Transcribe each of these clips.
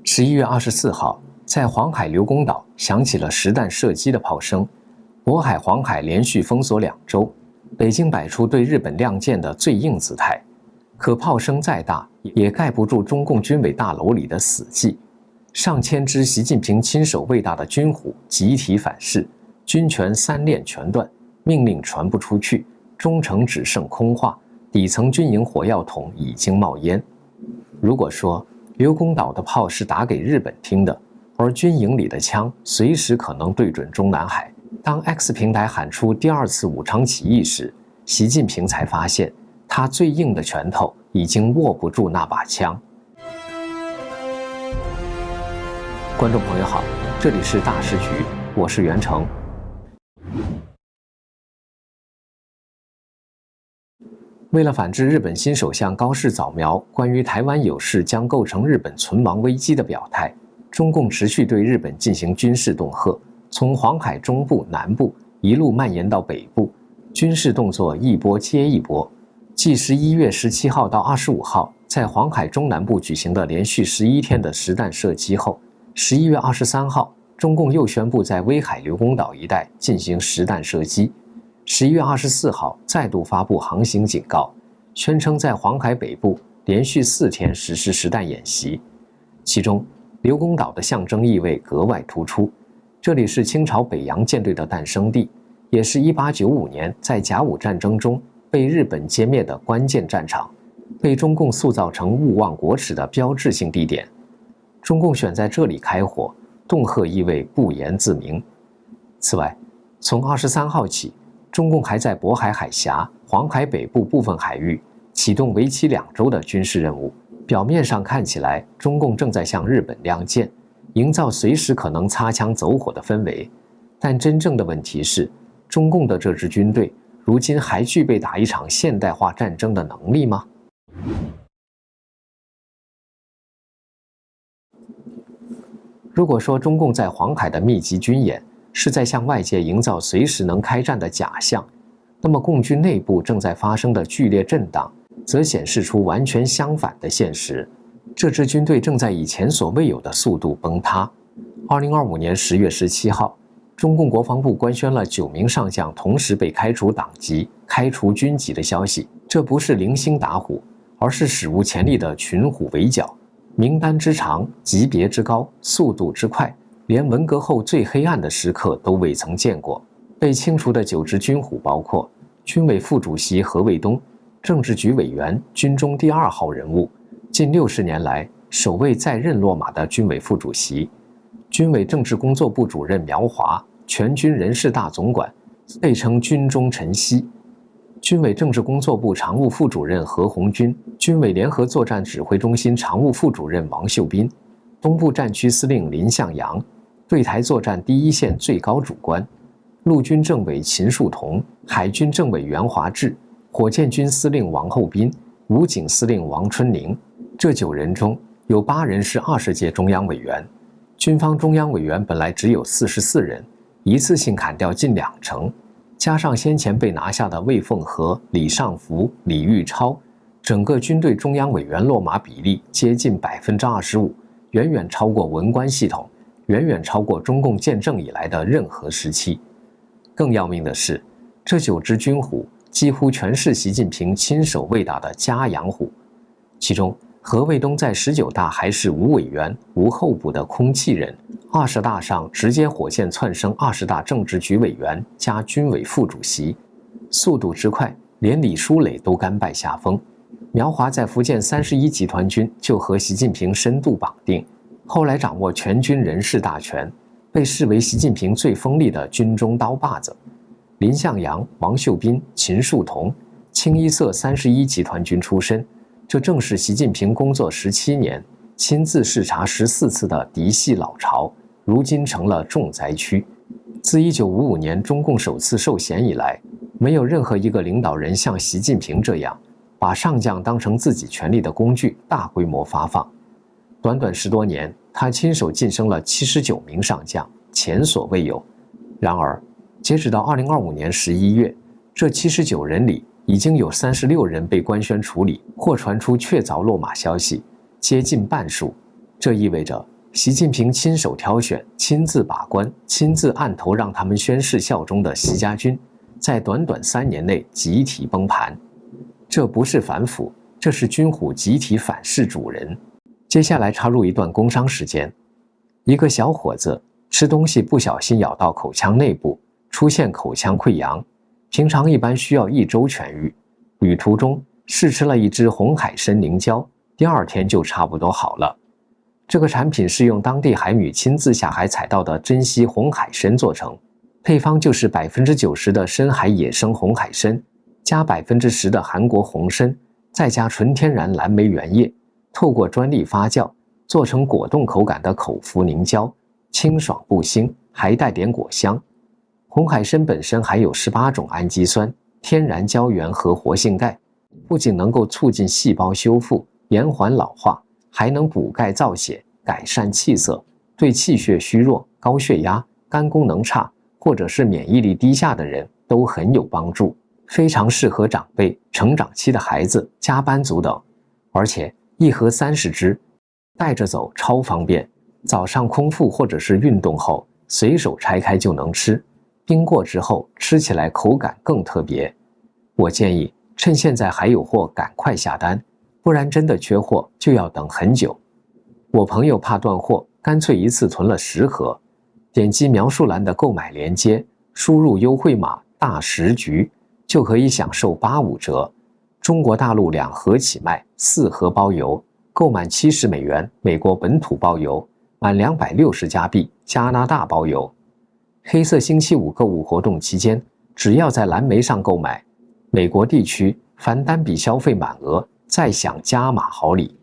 11月24号，在黄海刘公岛响起了实弹射击的炮声，渤海、黄海连续封锁2周，北京摆出对日本亮剑的最硬姿态。可炮声再大，也盖不住中共军委大楼里的死寂。上千只习近平亲手喂大的军虎集体反噬，军权3链全断，命令传不出去，中城只剩空话，底层军营火药桶已经冒烟。如果说刘公岛的炮是打给日本听的，而军营里的枪随时可能对准中南海，当 X 平台喊出第2次武昌起义时，习近平才发现他最硬的拳头已经握不住那把枪。观众朋友好，这里是大时局，我是袁成。为了反制日本新首相高市早苗关于台湾有事将构成日本存亡危机的表态，中共持续对日本进行军事恫吓，从黄海中部、南部一路蔓延到北部，军事动作一波接一波。继11月17号到25号在黄海中南部举行的连续11天的实弹射击后，11月23号，中共又宣布在威海刘公岛一带进行实弹射击。11月24号，再度发布航行警告，宣称在黄海北部连续4天实施实弹演习。其中，刘公岛的象征意味格外突出，这里是清朝北洋舰队的诞生地，也是1895年在甲午战争中被日本歼灭的关键战场，被中共塑造成勿忘国耻的标志性地点。中共选在这里开火，恫吓意味不言自明。此外，从23号起，中共还在渤海海峡、黄海北部部分海域启动为期2周的军事任务。表面上看起来，中共正在向日本亮剑，营造随时可能擦枪走火的氛围。但真正的问题是，中共的这支军队如今还具备打一场现代化战争的能力吗？如果说中共在黄海的密集军演是在向外界营造随时能开战的假象，那么共军内部正在发生的剧烈震荡则显示出完全相反的现实。这支军队正在以前所未有的速度崩塌。2025年10月17号，中共国防部官宣了9名上将同时被开除党籍、开除军籍的消息。这不是零星打虎，而是史无前例的群虎围剿。名单之长，级别之高，速度之快，连文革后最黑暗的时刻都未曾见过。被清除的9只军虎包括军委副主席何卫东，政治局委员，军中第2号人物，近60年来首位在任落马的军委副主席；军委政治工作部主任苗华，全军人事大总管，被称军中晨曦；军委政治工作部常务副主任何鸿钧，军委联合作战指挥中心常务副主任王秀斌，东部战区司令林向阳，对台作战第一线最高主官；陆军政委秦树同，海军政委袁华志，火箭军司令王厚斌，武警司令王春宁。这9人中有8人是20届中央委员。军方中央委员本来只有44人，一次性砍掉近20%，加上先前被拿下的魏凤和、李尚福、李玉超，整个军队中央委员落马比例接近25%，远远超过文官系统，远远超过中共建政以来的任何时期。更要命的是，这9只军虎几乎全是习近平亲手喂大的家养虎。其中，何卫东在19大还是无委员、无候补的空气人，20大上直接火箭窜升20大政治局委员加军委副主席，速度之快，连李书磊都甘拜下风。苗华在福建31集团军就和习近平深度绑定，后来掌握全军人事大权，被视为习近平最锋利的军中刀把子。林向阳、王秀斌、秦树同，清一色31集团军出身，这正是习近平工作17年、亲自视察14次的嫡系老巢，如今成了重灾区。自1955年中共首次授衔以来，没有任何一个领导人像习近平这样，把上将当成自己权力的工具，大规模发放。短短10多年，他亲手晋升了79名上将，前所未有。然而，截止到2025年11月，这79人里已经有36人被官宣处理或传出确凿落马消息，接近半数。这意味着习近平亲手挑选、亲自把关、亲自按头让他们宣誓效忠的习家军，在短短3年内集体崩盘。这不是反腐，这是军虎集体反噬主人。接下来插入一段工伤时间。一个小伙子吃东西不小心咬到口腔内部，出现口腔溃疡，平常一般需要1周痊愈。旅途中试吃了一支红海参凝胶，第2天就差不多好了。这个产品是用当地海女亲自下海采到的珍稀红海参做成，配方就是90%的深海野生红海参，加10%的韩国红参，再加纯天然蓝莓原液，透过专利发酵，做成果冻口感的口服凝胶，清爽不腥，还带点果香。红海参本身含有18种氨基酸、天然胶原和活性钙，不仅能够促进细胞修复、延缓老化，还能补钙造血、改善气色，对气血虚弱、高血压、肝功能差或者是免疫力低下的人都很有帮助，非常适合长辈、成长期的孩子、加班族等。而且1盒30支，带着走超方便，早上空腹或者是运动后随手拆开就能吃，冰过之后吃起来口感更特别。我建议趁现在还有货赶快下单，不然真的缺货就要等很久。我朋友怕断货，干脆一次囤了10盒。点击描述栏的购买链接，输入优惠码大10局，就可以享受85折。中国大陆2盒起卖，4盒包邮，购满$70，美国本土包邮，满260加币，加拿大包邮。黑色星期五购物活动期间，只要在蓝莓上购买，美国地区凡单笔消费满额再享加码好礼，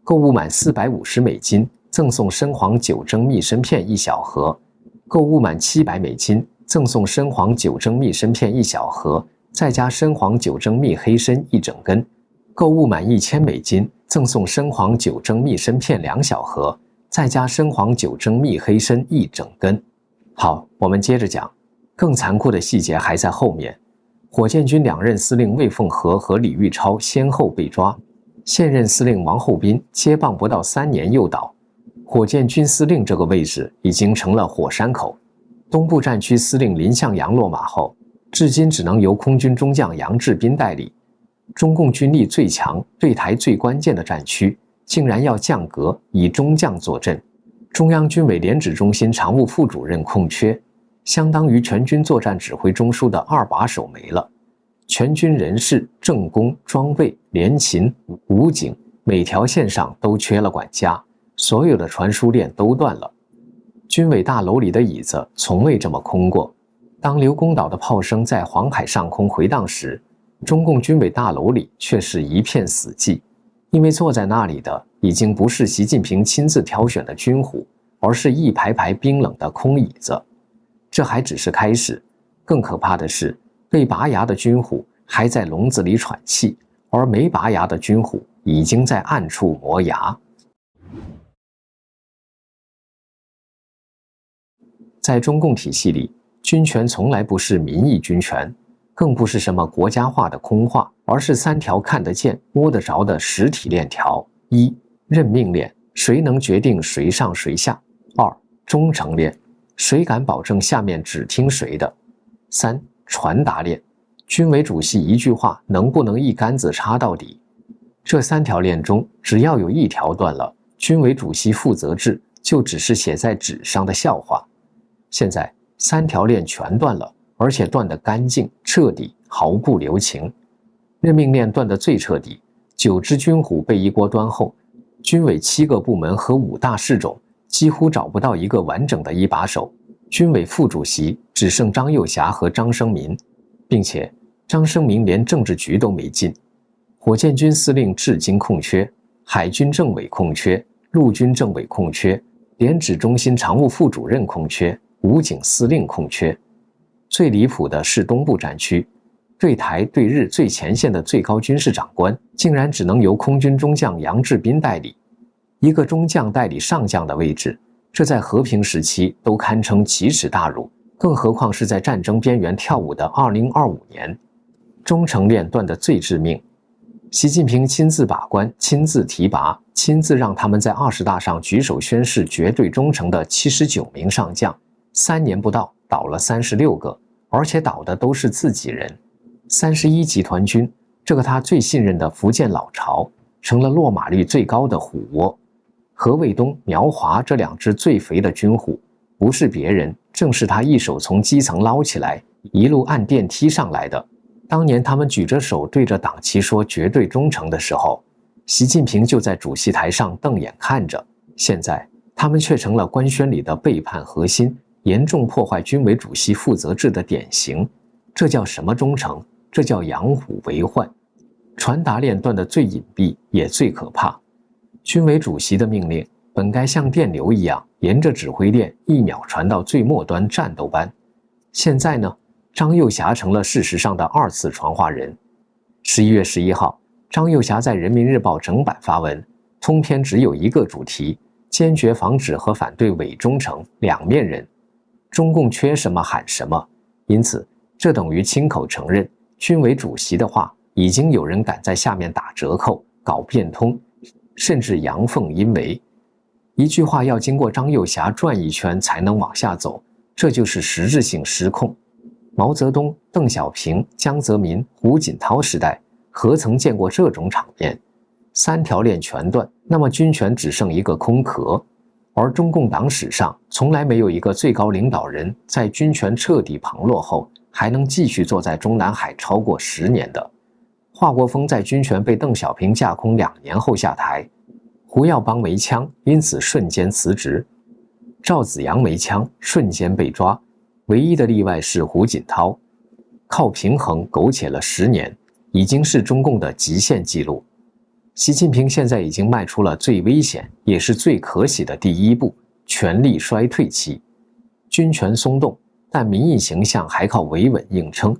购物满$450赠送深黄酒蒸蜜参片1小盒，购物满$700赠送深黄酒蒸蜜参片1小盒，再加深黄酒蒸蜜黑参1整根，购物满$1000赠送深黄酒蒸蜜参片2小盒，再加深黄酒蒸蜜黑参1整根。好，我们接着讲，更残酷的细节还在后面。火箭军2任司令魏凤和和李玉超先后被抓，现任司令王厚斌接棒不到3年又倒，火箭军司令这个位置已经成了火山口。东部战区司令林向阳落马后，至今只能由空军中将杨志斌代理。中共军力最强、对台最关键的战区，竟然要降格，以中将坐镇。中央军委联指中心常务副主任空缺，相当于全军作战指挥中枢的2把手没了。全军人事、政工、装备、联勤、武警，每条线上都缺了管家，所有的传输链都断了。军委大楼里的椅子从未这么空过。当刘公岛的炮声在黄海上空回荡时，中共军委大楼里却是一片死寂，因为坐在那里的已经不是习近平亲自挑选的军虎，而是一排排冰冷的空椅子。这还只是开始，更可怕的是，被拔牙的军虎还在笼子里喘气，而没拔牙的军虎已经在暗处磨牙。在中共体系里，军权从来不是民意军权，更不是什么国家化的空话，而是3条看得见、摸得着的实体链条。1. 任命链，谁能决定谁上谁下。2. 忠诚链，谁敢保证下面只听谁的。3. 传达链，军委主席一句话能不能一竿子插到底。这3条链中，只要有1条断了，军委主席负责制就只是写在纸上的笑话。现在3条链全断了，而且断得干净彻底，毫不留情。任命链断得最彻底，9只军虎被一锅端后，军委7个部门和5大士种几乎找不到一个完整的一把手，军委副主席只剩张又侠和张生民，并且张生民连政治局都没进。火箭军司令至今空缺，海军政委空缺，陆军政委空缺，联指中心常务副主任空缺，武警司令空缺。最离谱的是东部战区，对台对日最前线的最高军事长官竟然只能由空军中将杨志斌代理。一个中将代理上将的位置，这在和平时期都堪称奇耻大辱，更何况是在战争边缘跳舞的2025年。忠诚链断得最致命。习近平亲自把关、亲自提拔、亲自让他们在20大上举手宣誓绝对忠诚的79名上将，3年不到倒了36个，而且倒的都是自己人。31集团军，这个他最信任的福建老巢，成了落马率最高的虎窝。何卫东、苗华这2只最肥的军虎，不是别人，正是他一手从基层捞起来，一路按电梯上来的。当年他们举着手对着党旗说绝对忠诚的时候，习近平就在主席台上瞪眼看着。现在他们却成了官宣里的背叛核心，严重破坏军委主席负责制的典型。这叫什么忠诚？这叫养虎为患。传达链断得最隐蔽，也最可怕。军委主席的命令本该像电流一样，沿着指挥链1秒传到最末端战斗班。现在呢？张又侠成了事实上的2次传话人。11月11号，张又侠在《人民日报》整版发文，通篇只有一个主题：坚决防止和反对伪忠诚两面人。中共缺什么喊什么，因此这等于亲口承认，军委主席的话已经有人敢在下面打折扣、搞变通，甚至阳奉阴违。一句话要经过张又侠转一圈才能往下走，这就是实质性失控。毛泽东、邓小平、江泽民、胡锦涛时代何曾见过这种场面？3条链全断，那么军权只剩一个空壳。而中共党史上从来没有一个最高领导人在军权彻底旁落后还能继续坐在中南海超过10年的。华国锋在军权被邓小平架空2年后下台，胡耀邦没枪，因此瞬间辞职；赵紫阳没枪，瞬间被抓。唯一的例外是胡锦涛，靠平衡苟且了10年，已经是中共的极限记录。习近平现在已经迈出了最危险也是最可喜的第1步，权力衰退期。军权松动，但民意形象还靠维稳硬撑。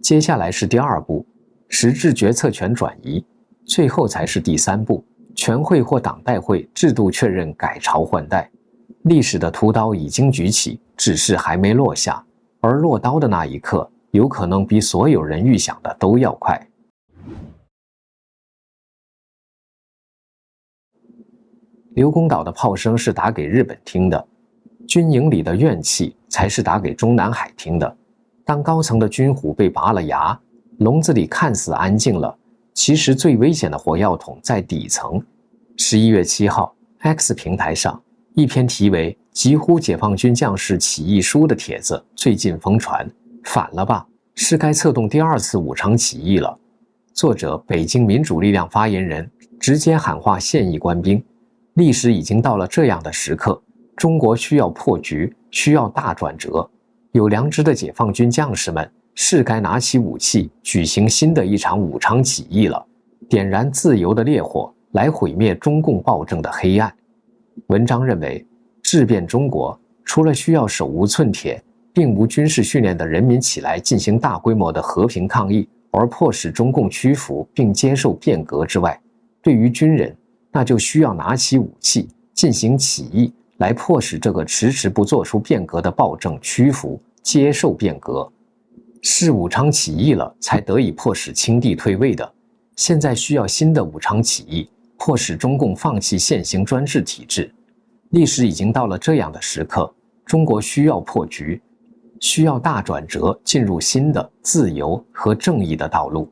接下来是第2步，实质决策权转移，最后才是第3步，全会或党代会制度确认改朝换代。历史的屠刀已经举起，只是还没落下，而落刀的那一刻，有可能比所有人预想的都要快。刘公岛的炮声是打给日本听的，军营里的怨气才是打给中南海听的。当高层的军虎被拔了牙，笼子里看似安静了，其实最危险的火药桶在底层。11月7号 X 平台上，一篇题为《疾呼解放军将士起义书》的帖子最近疯传，反了吧？是该策动第2次武昌起义了。作者北京民主力量发言人直接喊话现役官兵，历史已经到了这样的时刻，中国需要破局，需要大转折。有良知的解放军将士们是该拿起武器，举行新的一场武昌起义了，点燃自由的烈火，来毁灭中共暴政的黑暗。文章认为，质变中国除了需要手无寸铁并无军事训练的人民起来进行大规模的和平抗议，而迫使中共屈服并接受变革之外，对于军人，那就需要拿起武器进行起义，来迫使这个迟迟不做出变革的暴政屈服接受变革。是武昌起义了才得以迫使清帝退位的，现在需要新的武昌起义，迫使中共放弃现行专制体制。历史已经到了这样的时刻，中国需要破局，需要大转折，进入新的自由和正义的道路。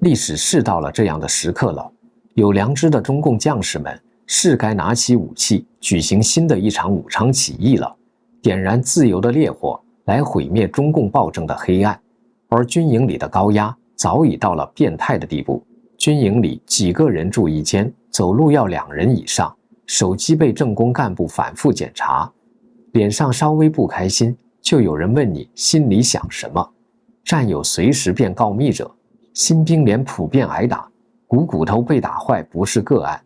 历史是到了这样的时刻了，有良知的中共将士们是该拿起武器，举行新的一场武昌起义了，点燃自由的烈火，来毁灭中共暴政的黑暗。而军营里的高压早已到了变态的地步，军营里几个人住一间，走路要2人以上，手机被政工干部反复检查，脸上稍微不开心，就有人问你心里想什么。战友随时变告密者，新兵连普遍挨打，骨头被打坏不是个案。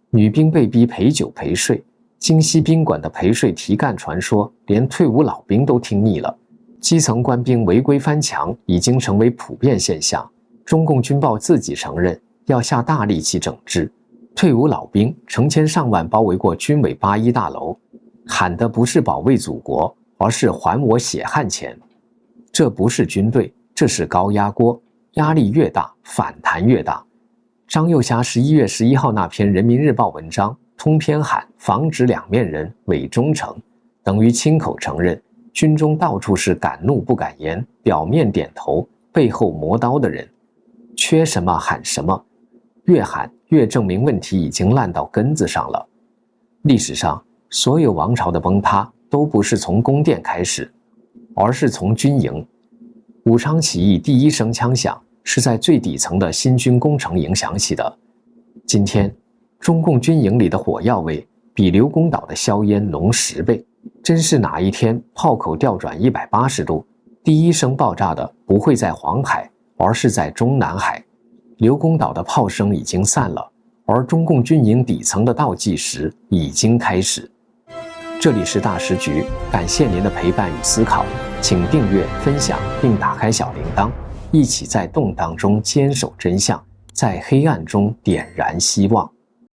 女兵被逼陪酒陪睡，京西宾馆的陪睡提干传说，连退伍老兵都听腻了。基层官兵违规翻墙已经成为普遍现象，中共军报自己承认要下大力气整治。退伍老兵成千上万包围过军委81大楼，喊的不是保卫祖国，而是还我血汗钱。这不是军队，这是高压锅，压力越大，反弹越大。张幼霞11月11号那篇人民日报文章通篇喊防止两面人伪忠诚，等于亲口承认军中到处是敢怒不敢言，表面点头背后磨刀的人，缺什么喊什么，越喊越证明问题已经烂到根子上了。历史上所有王朝的崩塌都不是从宫殿开始，而是从军营。武昌起义第一声枪响是在最底层的新军工程营响起的。今天中共军营里的火药味比刘公岛的硝烟浓10倍，真是哪一天炮口调转180度，第一声爆炸的不会在黄海，而是在中南海。刘公岛的炮声已经散了，而中共军营底层的倒计时已经开始。这里是大时局，感谢您的陪伴与思考，请订阅、分享并打开小铃铛，一起在动荡中坚守真相，在黑暗中点燃希望。